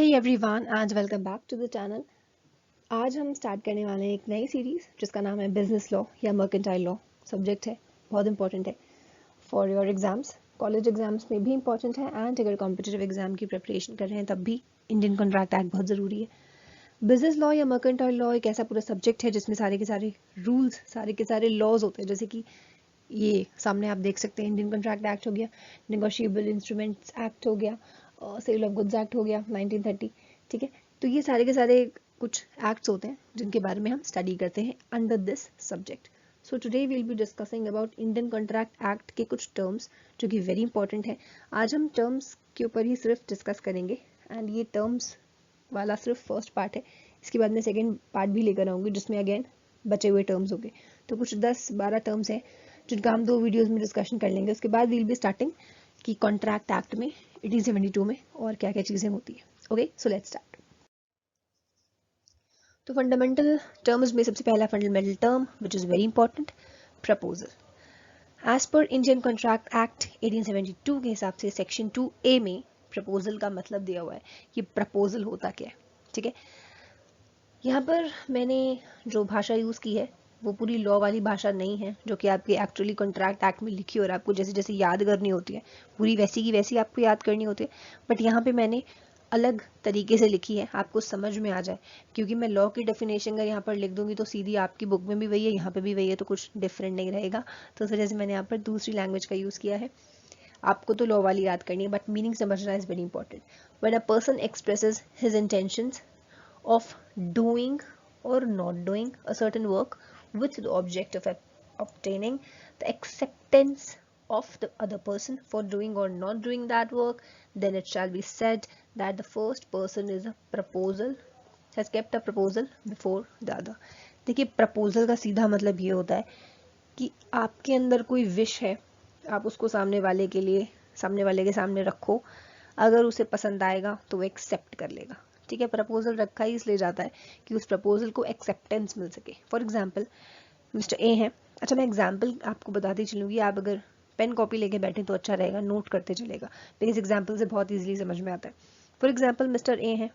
Hey everyone and welcome back to the channel। आज हम start करने वाले हैं एक नई सीरीज जिसका नाम है बिजनेस लॉ या मर्केंटाइल लॉ। सब्जेक्ट है, बहुत इंपॉर्टेंट है for your exams. College exams में भी इंपॉर्टेंट है एंड अगर कॉम्पिटिटिव एग्जाम की प्रिपरेशन कर रहे हैं तब भी इंडियन कॉन्ट्रैक्ट एक्ट बहुत ज़रूरी है। बिजनेस लॉ या मर्केंटाइल लॉ एक ऐसा पूरा सब्जेक्ट है जिसमें सारे के सारे रूल्स, सारे के सारे लॉज होते हैं। जैसे कि ये सामने आप देख सकते हैं, इंडियन कॉन्ट्रैक्ट एक्ट हो गया, नेगोशिएबल इंस्ट्रूमेंट्स एक्ट हो गया, सेल ऑफ गुड्स एक्ट हो गया 1930। ठीक है, तो ये सारे के सारे कुछ एक्ट्स होते हैं जिनके बारे में हम स्टडी करते हैं under this subject. So today we will be discussing about Indian contract act के कुछ टर्म्स जो कि वेरी इंपॉर्टेंट है। आज हम टर्म्स के ऊपर ही सिर्फ डिस्कस करेंगे एंड ये टर्म्स वाला सिर्फ फर्स्ट पार्ट है। इसके बाद मैं सेकेंड पार्ट भी लेकर आऊँगी जिसमें अगेन बचे हुए टर्म्स होंगे। तो कुछ 10-12 टर्म्स हैं जिनका हम 2 वीडियोस में डिस्कशन कर लेंगे। उसके बाद वील बी स्टार्टिंग कि कॉन्ट्रैक्ट एक्ट में 1872 में और क्या क्या चीज़ें होती है। Okay, so let's start. तो फंडामेंटल टर्म्स में सबसे पहला fundamental term which is very important, proposal. As per Indian contract act 1872 के हिसाब से सेक्शन 2A में प्रपोजल का मतलब दिया हुआ है कि प्रपोजल होता क्या है। ठीक है, यहाँ पर मैंने जो भाषा यूज़ की है वो पूरी लॉ वाली भाषा नहीं है जो कि आपके एक्चुअली कॉन्ट्रैक्ट एक्ट में लिखी और आपको जैसे जैसे याद करनी होती है, पूरी वैसी की वैसी आपको याद करनी होती है। बट यहाँ पे मैंने अलग तरीके से लिखी है, आपको समझ में आ जाए। क्योंकि मैं लॉ की डेफिनेशन अगर यहाँ पर लिख दूंगी तो सीधी आपकी बुक में भी वही है, यहाँ पे भी वही है, तो कुछ डिफरेंट नहीं रहेगा। तो इस वजह से मैंने यहाँ पर दूसरी लैंग्वेज का यूज़ किया है। आपको तो लॉ वाली याद करनी है बट मीनिंग समझना is very important. When a person expresses his intentions of doing or not doing a certain work with the object of obtaining the acceptance of the other person for doing or not doing that work, then it shall be said that the first person is a proposal has kept a proposal before the other। देखिए, proposal का सीधा मतलब ये होता है कि आपके अंदर कोई विश है, आप उसको सामने वाले के लिए, सामने वाले के सामने रखो। अगर उसे पसंद आएगा तो वो एक्सेप्ट कर लेगा। ठीक है, प्रपोजल रखा ही इसलिए जाता है कि उस प्रपोजल को एक्सेप्टेंस मिल सके। फॉर एग्जाम्पल मिस्टर ए है। अच्छा, मैं एग्जाम्पल आपको बताती चलूँगी, आप अगर पेन कॉपी लेके बैठे तो अच्छा रहेगा, नोट करते चलेगा, बिकॉज एग्जाम्पल से बहुत ईजिली समझ में आता है। फॉर एग्जाम्पल मिस्टर ए है,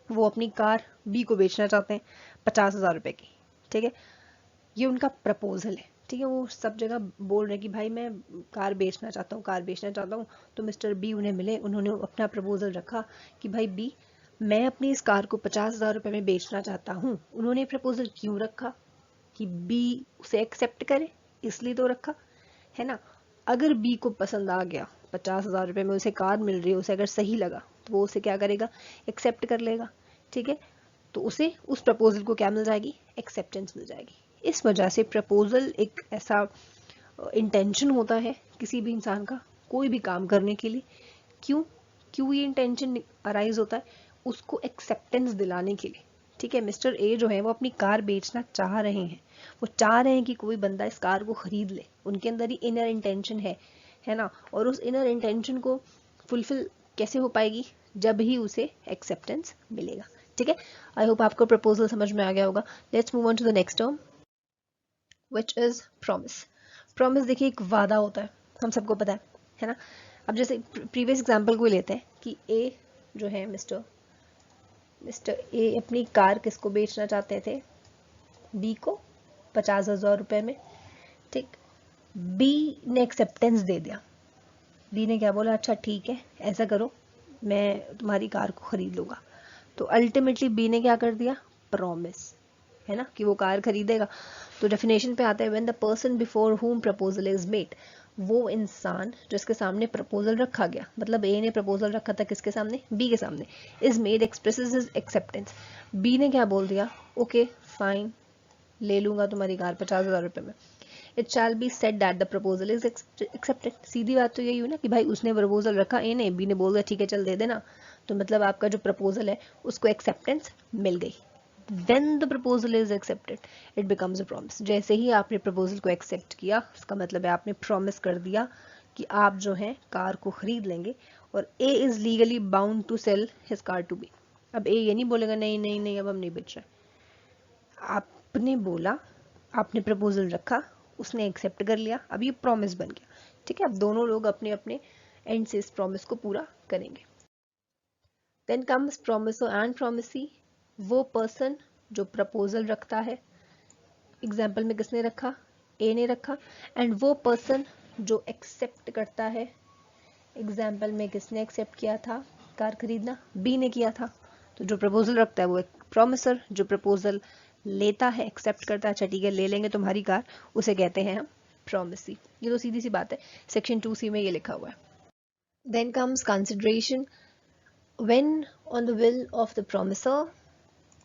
वो अपनी कार बी को बेचना चाहते हैं 50,000 रुपये की। ठीक है, ये उनका प्रपोजल है। ठीक है, वो सब जगह बोल रहे हैं कि भाई मैं कार बेचना चाहता हूँ, कार बेचना चाहता हूँ। तो मिस्टर बी उन्हें मिले, उन्होंने अपना प्रपोजल रखा कि भाई बी, मैं अपनी इस कार को 50,000 रुपये में बेचना चाहता हूँ। उन्होंने प्रपोजल क्यों रखा कि बी उसे एक्सेप्ट करे, इसलिए तो रखा है ना। अगर बी को पसंद आ गया, 50,000 रुपये में उसे कार मिल रही है, उसे अगर सही लगा तो वो उसे क्या करेगा, एक्सेप्ट कर लेगा। ठीक है, तो उसे उस प्रपोजल को क्या मिल जाएगी, एक्सेप्टेंस मिल जाएगी। इस वजह से प्रपोजल एक ऐसा इंटेंशन होता है किसी भी इंसान का कोई भी काम करने के लिए। क्यों क्यों ये इंटेंशन अराइज होता है, उसको एक्सेप्टेंस दिलाने के लिए। ठीक है, मिस्टर ए जो है वो अपनी कार बेचना चाह रहे हैं, वो चाह रहे हैं कि कोई बंदा इस कार को खरीद ले, उनके अंदर ही इनर इंटेंशन है ना। और उस इनर इंटेंशन को फुलफिल कैसे हो पाएगी, जब ही उसे एक्सेप्टेंस मिलेगा। ठीक है, आई होप आपको प्रपोजल समझ में आ गया होगा। Let's move on to the next term which is promise. Promise देखिए एक वादा होता है, हम सबको पता है ना। अब जैसे प्रीवियस एग्जांपल को लेते हैं कि ए जो है मिस्टर ए अपनी कार किसको बेचना चाहते थे, बी को 50,000 रुपये में। ठीक, बी ने एक्सेप्टेंस दे दिया। बी ने क्या बोला, अच्छा ठीक है ऐसा करो, मैं तुम्हारी कार को खरीद लूँगा। तो अल्टीमेटली बी ने क्या कर दिया, प्रॉमिस, है ना, कि वो कार खरीदेगा। तो डेफिनेशन पे आता है व्हेन द पर्सन बिफोर हुम प्रपोजल इज मेड, वो इंसान जिसके सामने प्रपोजल रखा गया, मतलब ए ने प्रपोजल रखा था किसके सामने, बी के सामने, is made expresses his acceptance. B ने क्या बोल दिया, ओके फाइन, ले लूंगा तुम्हारी कार 50,000 रुपये में। It shall be said that the proposal is accepted. सीधी बात तो यही हुई ना कि भाई उसने प्रपोजल रखा ए ने, बी ने बोल दिया ठीक है चल दे देना, तो मतलब आपका जो प्रपोजल है उसको एक्सेप्टेंस मिल गई। When the proposal is accepted, it becomes a promise। जैसे ही आपने प्रपोजल को एक्सेप्ट किया, इसका मतलब है आपने प्रॉमिस कर दिया कि आप जो है कार को खरीद लेंगे। और A is legally bound to sell his car to B. अब ए ये नहीं बोलेगा नहीं नहीं नहीं अब हम नहीं बेच रहे, आपने बोला, आपने प्रपोजल रखा, उसने एक्सेप्ट कर लिया, अब ये प्रॉमिस बन गया। ठीक है, अब दोनों लोग अपने अपने एंड से इस प्रॉमिस को पूरा करेंगे। Then comes promisor and promisee, वो पर्सन जो प्रपोजल रखता है, एग्जाम्पल में किसने रखा, ए ने रखा, एंड वो पर्सन जो एक्सेप्ट करता है, एग्जाम्पल में किसने एक्सेप्ट किया था कार खरीदना, बी ने किया था। तो जो प्रपोजल रखता है वो एक प्रोमिसर, जो प्रपोजल लेता है, एक्सेप्ट करता है, अच्छा ठीक है ले लेंगे तुम्हारी कार, उसे कहते हैं हम प्रोमिसी। ये तो सीधी सी बात है, सेक्शन 2C में ये लिखा हुआ है। Then comes consideration, when on the will of the promisor,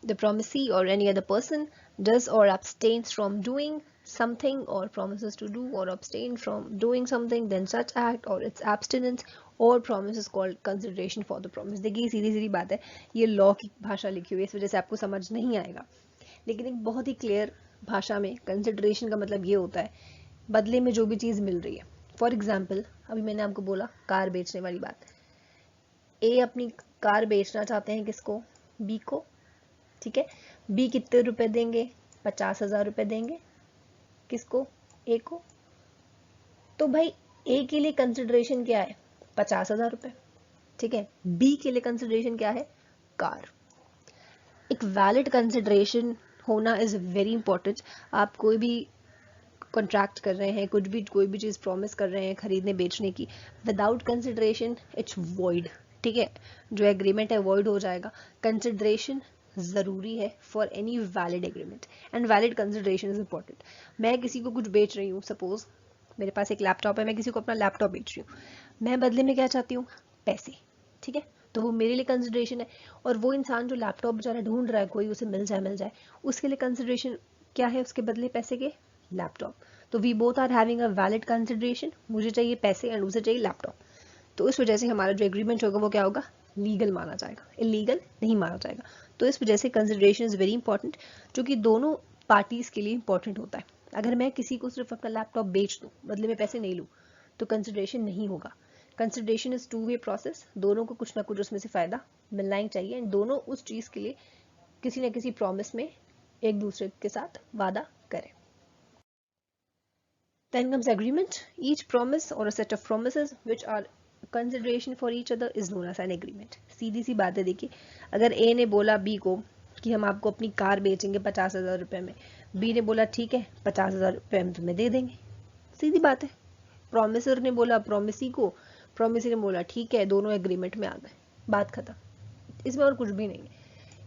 the promisee or any other person does or abstains from doing something or promises to do or abstain from doing something, then such act or its abstinence or promise is called consideration for the promise। देखिए सीधी सीधी बात है, ये law की भाषा लिखी हुई है, इस वजह से आपको समझ नहीं आएगा, लेकिन एक बहुत ही क्लियर भाषा में कंसिडरेशन का मतलब ये होता है बदले में जो भी चीज़ मिल रही है। फॉर एग्जाम्पल अभी मैंने आपको बोला कार बेचने वाली बात, ए अपनी कार बेचना चाहते हैं किसको, बी को, ठीक है। बी कितने रुपए देंगे, 50,000 रुपए देंगे, किसको, ए को। तो भाई ए के लिए कंसिडरेशन क्या है, 50,000 रुपए, ठीक है। बी के लिए कंसिडरेशन क्या है, कार। एक वैलिड कंसिडरेशन होना इज वेरी इंपॉर्टेंट। आप कोई भी कॉन्ट्रैक्ट कर रहे हैं, कुछ भी कोई भी चीज़ प्रॉमिस कर रहे हैं खरीदने बेचने की, विदाउट कंसिडरेशन इट्स वॉइड, ठीक है, जो एग्रीमेंट है वॉइड हो जाएगा। कंसिडरेशन ज़रूरी है for any valid agreement, and valid consideration is important. मैं किसी को कुछ बेच रही हूँ, सपोज मेरे पास एक लैपटॉप है, मैं किसी को अपना लैपटॉप बेच रही हूँ, मैं बदले में क्या चाहती हूँ, पैसे, ठीक है। तो वो मेरे लिए कंसिडरेशन है, और वो इंसान जो लैपटॉप बेचारा ढूंढ रहा है कोई उसे मिल जाए, उसके लिए कंसिडरेशन क्या है, उसके बदले पैसे के लैपटॉप। तो we both are having a valid consideration, मुझे चाहिए पैसे एंड उसे चाहिए लैपटॉप। तो इस वजह से हमारा जो एग्रीमेंट होगा वो क्या होगा, लीगल माना जाएगा, इलीगल नहीं माना जाएगा। तो इस वजह से कंसिडरेशन इज वेरी इंपॉर्टेंट, जो कि दोनों पार्टीज के लिए इंपॉर्टेंट होता है। अगर मैं किसी को सिर्फ अपना लैपटॉप बेच दूं, बदले में पैसे नहीं लूं, तो कंसिडरेशन नहीं होगा। Consideration is two way process, दोनों को कुछ ना कुछ उसमें से फायदा मिलना ही चाहिए, एंड दोनों उस चीज के लिए किसी न किसी प्रॉमिस में एक दूसरे के साथ वादा करें। Then comes agreement. Each promise or a set of promises which are consideration for each other is known as an agreement। सीधी सी बात है, देखिए अगर ए ने बोला बी को कि हम आपको अपनी कार बेचेंगे 50,000 रुपए में, बी ने बोला ठीक है 50,000 रुपए हम तुम्हें दे देंगे, सीधी बात है। प्रोमिसर ने बोला प्रोमिसी को, प्रोमिसी ने बोला ठीक है, दोनों एग्रीमेंट में आ गए, बात खत्म, इसमें और कुछ भी नहीं है।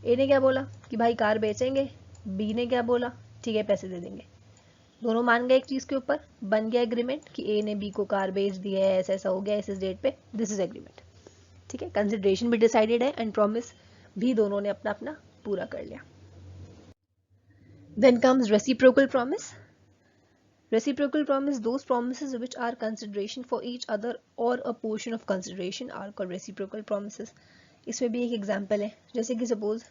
ए ने क्या बोला कि भाई कार बेचेंगे, बी ने क्या बोला ठीक है पैसे दे देंगे, दोनों मान गए एक चीज के ऊपर, बन गया एग्रीमेंट कि ए ने बी को कार बेच दी है, ऐसा ऐसा हो गया इस डेट पे, दिस इज एग्रीमेंट, ठीक है। कंसिडरेशन भी डिसाइडेड है एंड प्रॉमिस भी दोनों ने अपना अपना पूरा कर लिया। Then comes reciprocal promise. Reciprocal promise, those promises which are consideration for each other or a portion of consideration are called reciprocal promises। इसमें भी एक एग्जांपल है, जैसे कि सपोज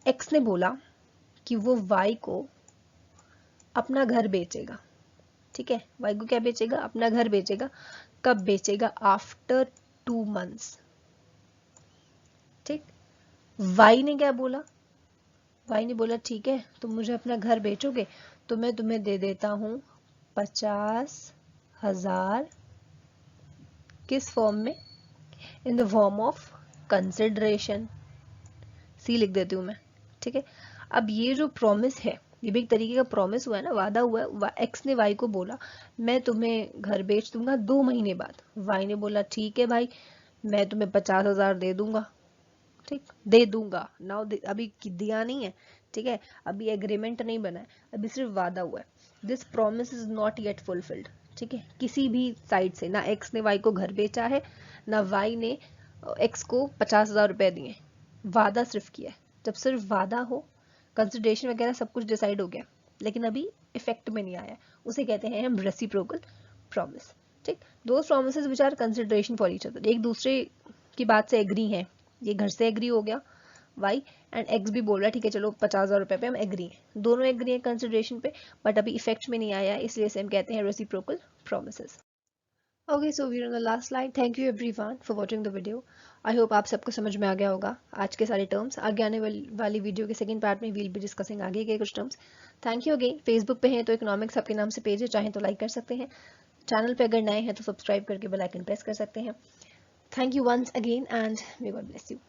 एक्स ने बोला कि वो वाई को अपना घर बेचेगा, ठीक है, वाई को क्या बेचेगा, अपना घर बेचेगा। कब बेचेगा, आफ्टर 2 months, ठीक। वाई ने क्या बोला, वाई ने बोला ठीक है तुम मुझे अपना घर बेचोगे तो मैं तुम्हें दे देता हूं 50,000, किस फॉर्म में, in the form of consideration, C लिख देती हूँ मैं, ठीक है। अब ये जो प्रॉमिस है ये भी एक तरीके का प्रॉमिस हुआ है ना, वादा हुआ है। एक्स ने वाई को बोला मैं तुम्हें घर बेच दूंगा 2 महीने बाद, वाई ने बोला ठीक है भाई मैं तुम्हें 50,000 दे दूंगा, ठीक, दे दूंगा नाउ, अभी दिया नहीं है, ठीक है, अभी एग्रीमेंट नहीं बना है, अभी सिर्फ वादा हुआ है। This promise is not yet fulfilled, ठीक है, किसी भी साइड से, ना एक्स ने वाई को घर बेचा है, ना वाई ने एक्स को 50,000 रुपए दिए, वादा सिर्फ किया है। जब सिर्फ वादा हो, कंसिडरेशन वगैरह सब कुछ डिसाइड हो गया लेकिन अभी इफेक्ट में नहीं आया, उसे कहते हैं हम रेसिप्रोकल प्रॉमिस, ठीक। Those promises which are consideration for each other, एक दूसरे की बात से एग्री हैं, ये घर से एग्री हो गया वाई, एंड एक्स भी बोल रहा है ठीक है चलो 50,000 रुपए पे हम एग्री हैं, दोनों एग्री हैं कंसिडरेशन पे, बट अभी इफेक्ट में नहीं आया, इसलिए से हम कहते हैं reciprocal promises. Okay so we are on the last slide. Thank you everyone for watching the video. I hope आप सबको समझ में आ गया होगा आज के सारे टर्म्स। आगे आने वाली वीडियो के सेकंड पार्ट में वील बी डिस्कसिंग आगे के कुछ terms. Thank you again. Facebook पे हैं तो इकोनॉमिक्स आपके नाम से पेज है, चाहें तो लाइक कर सकते हैं। चैनल पे अगर नए हैं तो सब्सक्राइब करके बेल आइकन प्रेस कर सकते हैं। Thank you once again and may God bless you.